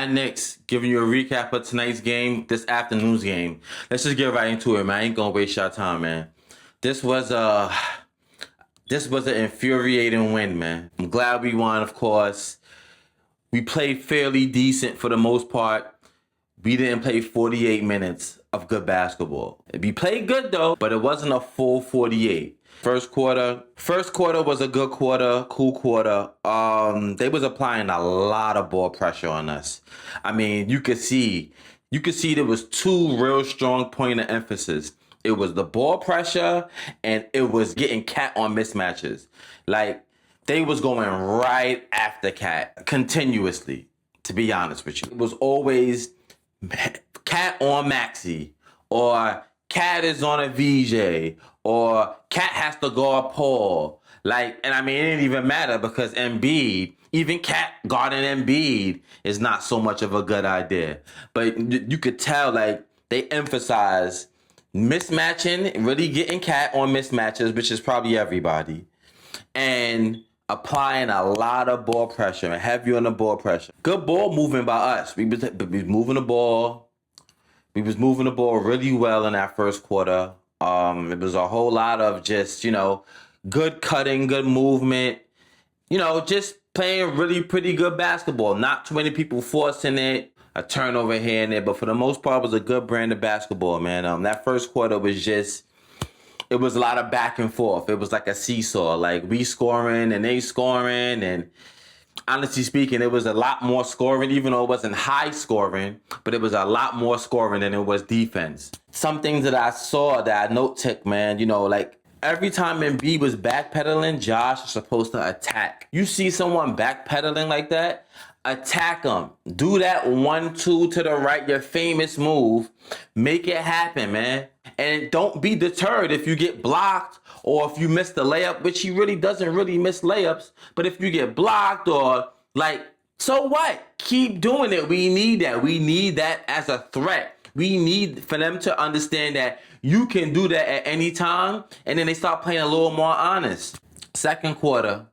My Knicks, giving you a recap of tonight's game, this afternoon's game. Let's just get right into it, man. I ain't gonna waste your time, man. This was a this was an infuriating win, man. I'm glad we won, of course. We played fairly decent for the most part. We didn't play 48 minutes of good basketball. We played good though, but it wasn't a full 48. First quarter was a good quarter, cool quarter. They was applying a lot of ball pressure on us. I mean, you could see there was two real strong point of emphasis. It was the ball pressure and it was getting cat on mismatches. Like, they was going right after cat continuously, to be honest with you. It was always cat on Maxi, or cat is on a VJ, or cat has to guard Paul. Like, and I mean, it didn't even matter because Embiid, even cat guarding Embiid is not so much of a good idea. But you could tell, like, they emphasize mismatching, really getting cat on mismatches, which is probably everybody, and applying a lot of ball pressure and heavy on the ball pressure. Good ball moving by us. We was moving the ball. We was moving the ball really well in that first quarter. It was a whole lot of just, good cutting, good movement. Just playing really pretty good basketball. Not too many people forcing it. A turnover here and there, but for the most part, it was a good brand of basketball, man. That first quarter was just, it was a lot of back and forth. It was like a seesaw, like we scoring and they scoring. And honestly speaking, it was a lot more scoring, even though it wasn't high scoring, but it was a lot more scoring than it was defense. Some things that I saw that I note took, man, like every time Embiid was backpedaling, Josh is supposed to attack. You see someone backpedaling like that, attack them. Do that 1-2 to the right, your famous move. Make it happen, man. And don't be deterred if you get blocked or if you miss the layup, which he really doesn't really miss layups. But if you get blocked or so what? Keep doing it. We need that. We need that as a threat. We need for them to understand that you can do that at any time. And then they start playing a little more honest. Second quarter,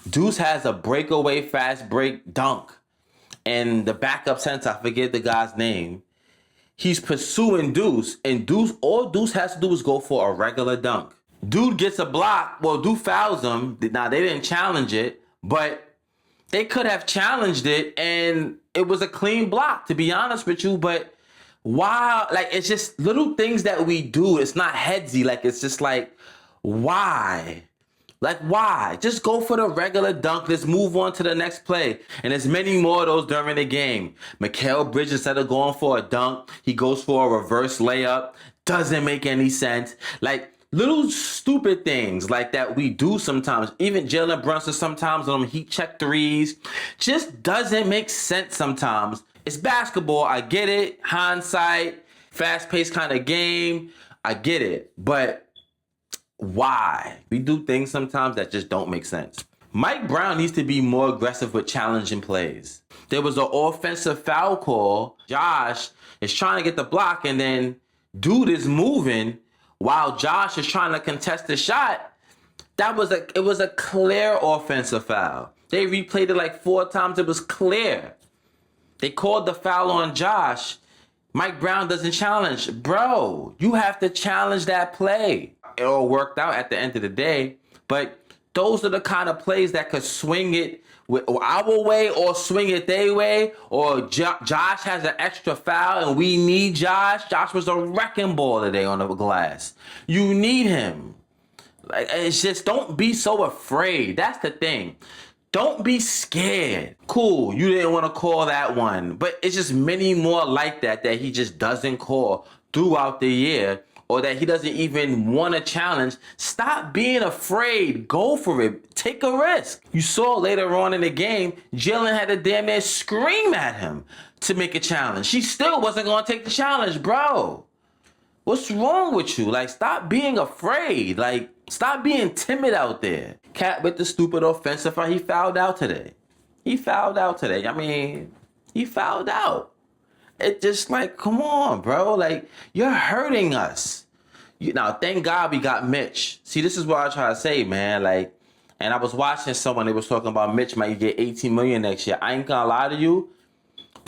Deuce has a breakaway fast break dunk. And the backup center, I forget the guy's name, he's pursuing Deuce, and all Deuce has to do is go for a regular dunk. Dude gets a block. Well, Dude fouls him. Now, they didn't challenge it, but they could have challenged it, and it was a clean block, to be honest with you. But why? It's just little things that we do. It's not headsy. It's just why? Why? Just go for the regular dunk. Let's move on to the next play. And there's many more of those during the game. Mikal Bridges, instead of going for a dunk, he goes for a reverse layup. Doesn't make any sense. Little stupid things like that we do sometimes. Even Jalen Brunson sometimes on them heat check threes. Just doesn't make sense sometimes. It's basketball. I get it. Hindsight. Fast-paced kind of game. I get it. But why? We do things sometimes that just don't make sense. Mike Brown needs to be more aggressive with challenging plays. There was an offensive foul call. Josh is trying to get the block, and then dude is moving while Josh is trying to contest the shot. It was a clear offensive foul. They replayed it 4 times. It was clear. They called the foul on Josh. Mike Brown doesn't challenge. Bro, you have to challenge that play. It all worked out at the end of the day, but those are the kind of plays that could swing it our way or swing it their way, or Josh has an extra foul and we need Josh. Josh was a wrecking ball today on the glass. You need him. It's just, don't be so afraid. That's the thing. Don't be scared. Cool, you didn't want to call that one, but it's just many more like that he just doesn't call throughout the year, or that he doesn't even want to challenge. Stop being afraid. Go for it. Take a risk. You saw later on in the game, Jalen had to damn near scream at him to make a challenge. She still wasn't going to take the challenge, bro. What's wrong with you? Stop being afraid. Stop being timid out there. Cat with the stupid offensive foul. He fouled out today. He fouled out. It just come on, bro. You're hurting us. Now, thank God we got Mitch. See, this is what I try to say, man. And I was watching someone, they was talking about Mitch might get $18 million next year. I ain't gonna lie to you.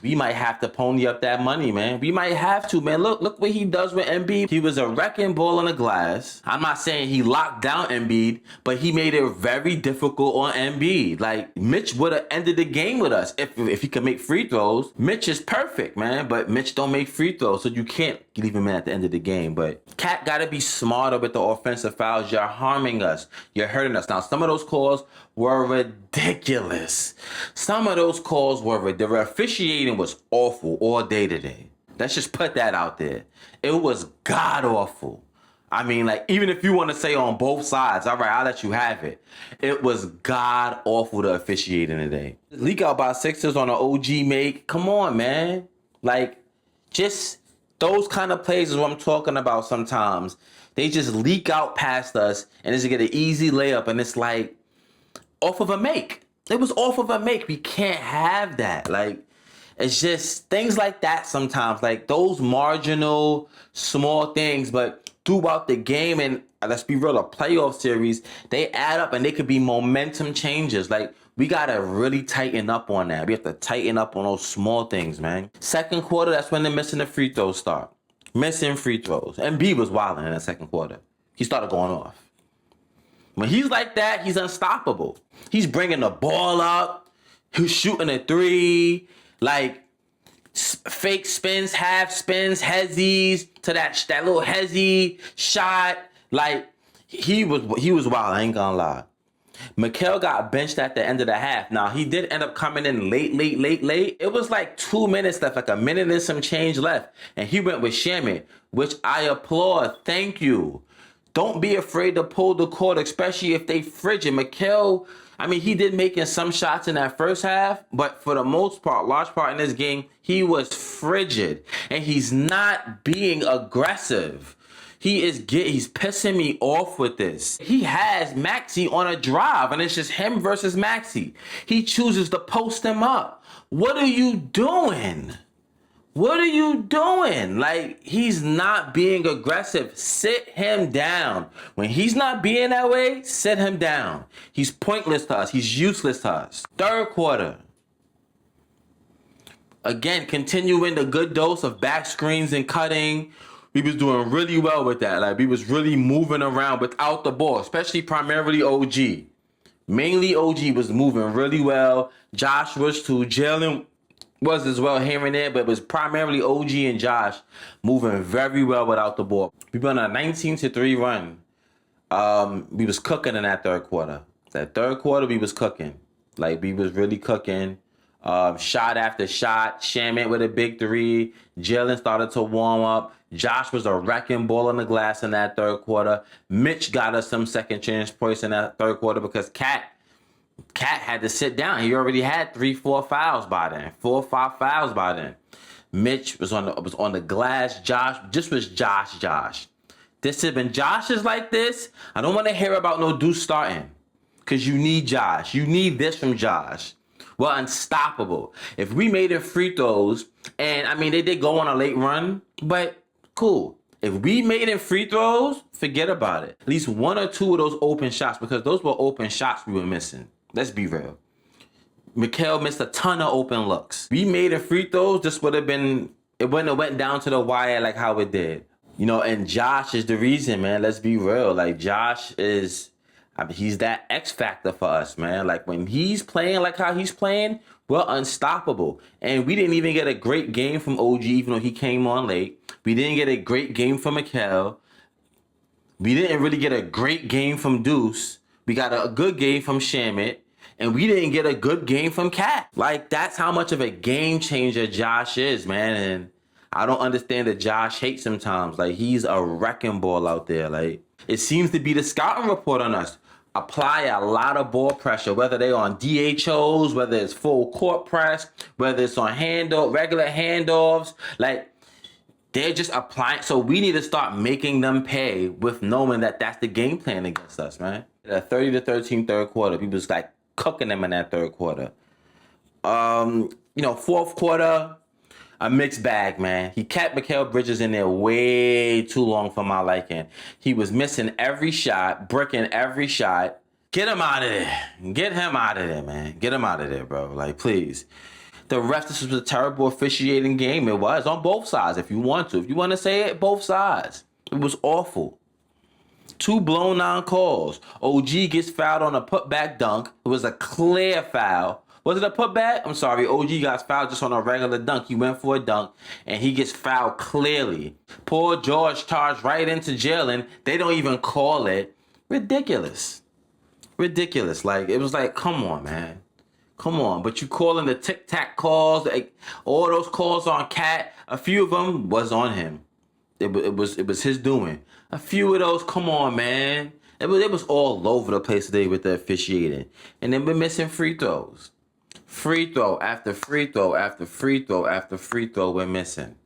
we might have to pony up that money, man. We might have to, man. Look what he does with Embiid. He was a wrecking ball on the glass. I'm not saying he locked down Embiid, but he made it very difficult on Embiid. Like, Mitch would have ended the game with us if he could make free throws. Mitch is perfect, man, but Mitch don't make free throws, so you can't leave him in at the end of the game. But Cat got to be smarter with the offensive fouls. You're harming us. You're hurting us. Now, some of those calls were ridiculous. Some of those calls were the officiating was awful all day today. Let's just put that out there. It was god awful. I mean, like, even if you want to say on both sides, all right, I'll let you have it. It was god awful the officiating today. Leak out by Sixers on an OG make. Come on, man. Like, just those kind of plays is what I'm talking about sometimes. They just leak out past us and just get an easy layup, and it's like off of a make. It was off of a make. We can't have that. Like, it's just things like that sometimes. Like, those marginal, small things, but throughout the game, and let's be real, a playoff series, they add up and they could be momentum changes. Like, we got to really tighten up on that. We have to tighten up on those small things, man. Second quarter, that's when they're missing the free throws start. Missing free throws. Embiid was wilding in the second quarter. He started going off. When he's like that, he's unstoppable. He's bringing the ball up. He's shooting a three. Like, fake spins, half spins, hezzies to that little hezzy shot. Like, he was wild, I ain't gonna lie. Mikal got benched at the end of the half. Now, he did end up coming in late. It was like 2 minutes left, like a minute and some change left. And he went with Shamet, which I applaud. Thank you. Don't be afraid to pull the cord, especially if they frigid. Mikal, I mean, he did making some shots in that first half, but for the most part, large part in this game, he was frigid. And he's not being aggressive. He's pissing me off with this. He has Maxey on a drive, and it's just him versus Maxey. He chooses to post him up. What are you doing? What are you doing? Like, he's not being aggressive. Sit him down. When he's not being that way, sit him down. He's pointless to us. He's useless to us. Third quarter. Again, continuing the good dose of back screens and cutting. We was doing really well with that. Like, we was really moving around without the ball, especially primarily OG. Mainly OG was moving really well. Josh was too. Jalen was as well here and there, but it was primarily OG and Josh moving very well without the ball. We went on a 19-3 run. We was cooking in that third quarter. That third quarter, we was cooking. Like, we was really cooking. Shot after shot. Shamet with a big three. Jalen started to warm up. Josh was a wrecking ball on the glass in that third quarter. Mitch got us some second chance points in that third quarter because Cat had to sit down. He already had 3-4 fouls by then. 4 or 5 fouls by then. Mitch was on the glass. Josh was Josh. This has been Josh's like this. I don't want to hear about no Deuce starting. Because you need Josh. You need this from Josh. We're unstoppable. If we made it free throws, and I mean, they did go on a late run, but cool. If we made it free throws, forget about it. At least 1 or 2 of those open shots, because those were open shots we were missing. Let's be real. Mikal missed a ton of open looks. We made it free throws, this would have been, it wouldn't have went down to the wire like how it did. You know, and Josh is the reason, man. Let's be real. Like, Josh is, I mean, he's that X factor for us, man. Like, when he's playing like how he's playing, we're unstoppable. And we didn't even get a great game from OG, even though he came on late. We didn't get a great game from Mikal. We didn't really get a great game from Deuce. We got a good game from Shamet. And we didn't get a good game from Cat. Like, that's how much of a game changer Josh is, man. And I don't understand that Josh hates sometimes. Like, he's a wrecking ball out there. Like, it seems to be the scouting report on us. Apply a lot of ball pressure, whether they're on DHOs, whether it's full court press, whether it's on regular handoffs. Like, they're just applying. So we need to start making them pay with knowing that that's the game plan against us, man. The 30-13 third quarter, we was like cooking them in that third quarter. Fourth quarter, a mixed bag, man. He kept Mikal Bridges in there way too long for my liking. He was missing every shot, bricking every shot. Get him out of there. Get him out of there, man. Get him out of there, bro. Like, please. The ref, this was a terrible officiating game. It was on both sides, if you want to. If you want to say it, both sides. It was awful. 2 blown down calls. OG gets fouled on a putback dunk. It was a clear foul. Was it a putback? I'm sorry. OG got fouled just on a regular dunk. He went for a dunk, and he gets fouled clearly. Poor George charged right into jail, and they don't even call it. Ridiculous. Ridiculous. Like, it was like, come on, man. Come on. But you calling the tic-tac calls, like, all those calls on Cat, a few of them was on him. It was his doing. A few of those, come on, man. It was all over the place today with the officiating. And then we're missing free throws. Free throw after free throw after free throw after free throw we're missing.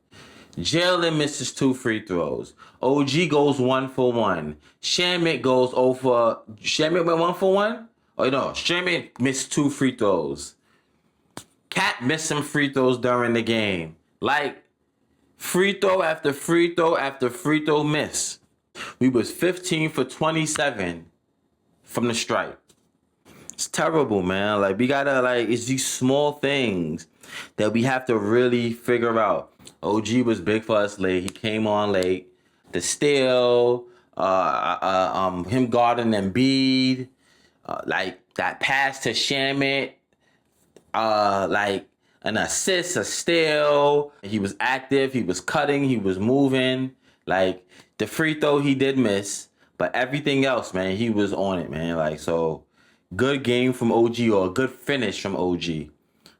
Jalen misses 2 free throws. OG goes 1 for 1. Shamit goes over. Shamit went 1 for 1? Oh, no. Shamit missed 2 free throws. Cat missed some free throws during the game. Like, free throw after free throw after free throw miss. We was 15 for 27 from the stripe. It's terrible, man. Like, we gotta, like, it's these small things that we have to really figure out. OG was big for us late. He came on late. The steal, him guarding Embiid, like that pass to Shamit, like an assist, a steal. He was active. He was cutting. He was moving. Like, the free throw he did miss, but everything else, man, he was on it, man. Like, so good game from OG, or a good finish from OG.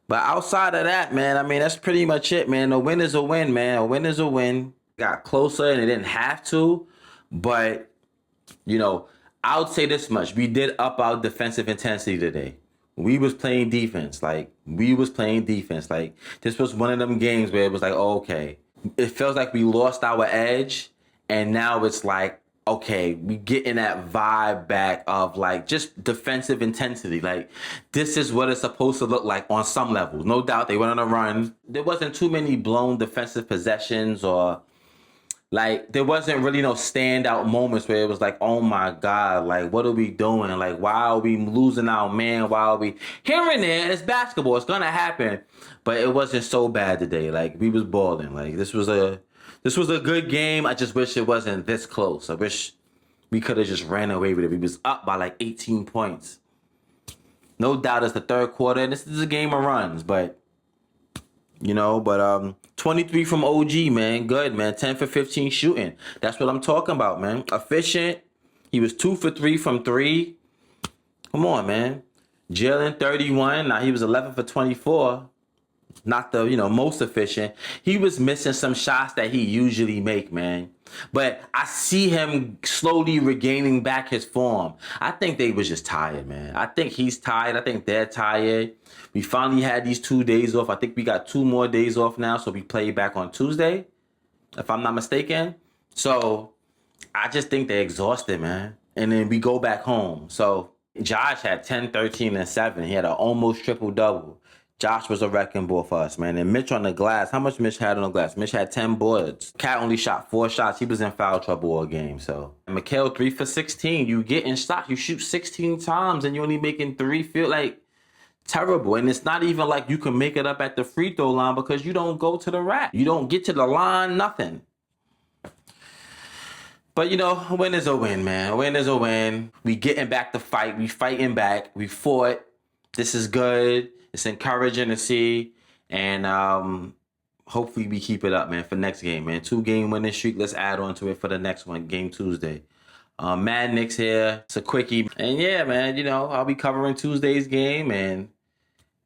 But outside of that, man, I mean, that's pretty much it, man. A win is a win, man. A win is a win. Got closer and it didn't have to. But, you know, I would say this much. We did up our defensive intensity today. We was playing defense. Like, this was one of them games where it was like, oh, okay. It feels like we lost our edge. And now it's like, okay, we getting that vibe back of like just defensive intensity. Like, this is what it's supposed to look like on some levels. No doubt they went on a run. There wasn't too many blown defensive possessions, or like there wasn't really no standout moments where it was like, oh my God, like what are we doing? Like, why are we losing our man? Why are we here and there? It's basketball. It's gonna happen. But it wasn't so bad today. Like, we was balling. Like, this was a good game. I just wish it wasn't this close. I wish we could have just ran away with it. We was up by like 18 points. No doubt it's the third quarter, and this is a game of runs, but 23 from OG, man. Good, man. 10 for 15 shooting. That's what I'm talking about, man. Efficient. He was 2 for 3 from 3. Come on, man. Jalen 31. Now he was 11 for 24. Not the, most efficient. He was missing some shots that he usually make, man. But I see him slowly regaining back his form. I think they was just tired, man. I think he's tired. I think they're tired. We finally had these 2 days off. I think we got 2 more days off now, so we play back on Tuesday, if I'm not mistaken. So I just think they're exhausted, man. And then we go back home. So Josh had 10, 13, and 7. He had an almost triple-double. Josh was a wrecking ball for us, man. And Mitch on the glass. How much Mitch had on the glass? Mitch had 10 boards. Cat only shot 4 shots. He was in foul trouble all game. So Mikhail 3 for 16. You get in shots. You shoot 16 times and you're only making 3. Feel like terrible. And it's not even like you can make it up at the free throw line because you don't go to the rack. You don't get to the line, nothing. But, a win is a win, man. A win is a win. We getting back to fight. We fighting back. We fought. This is good. It's encouraging to see, and hopefully we keep it up, man, for next game, man. 2-game winning streak. Let's add on to it for the next one, game Tuesday. Mad Knicks here. It's a quickie. And yeah, man, I'll be covering Tuesday's game, and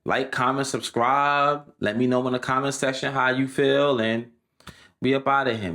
like, comment, subscribe. Let me know in the comment section how you feel, and we up out of here.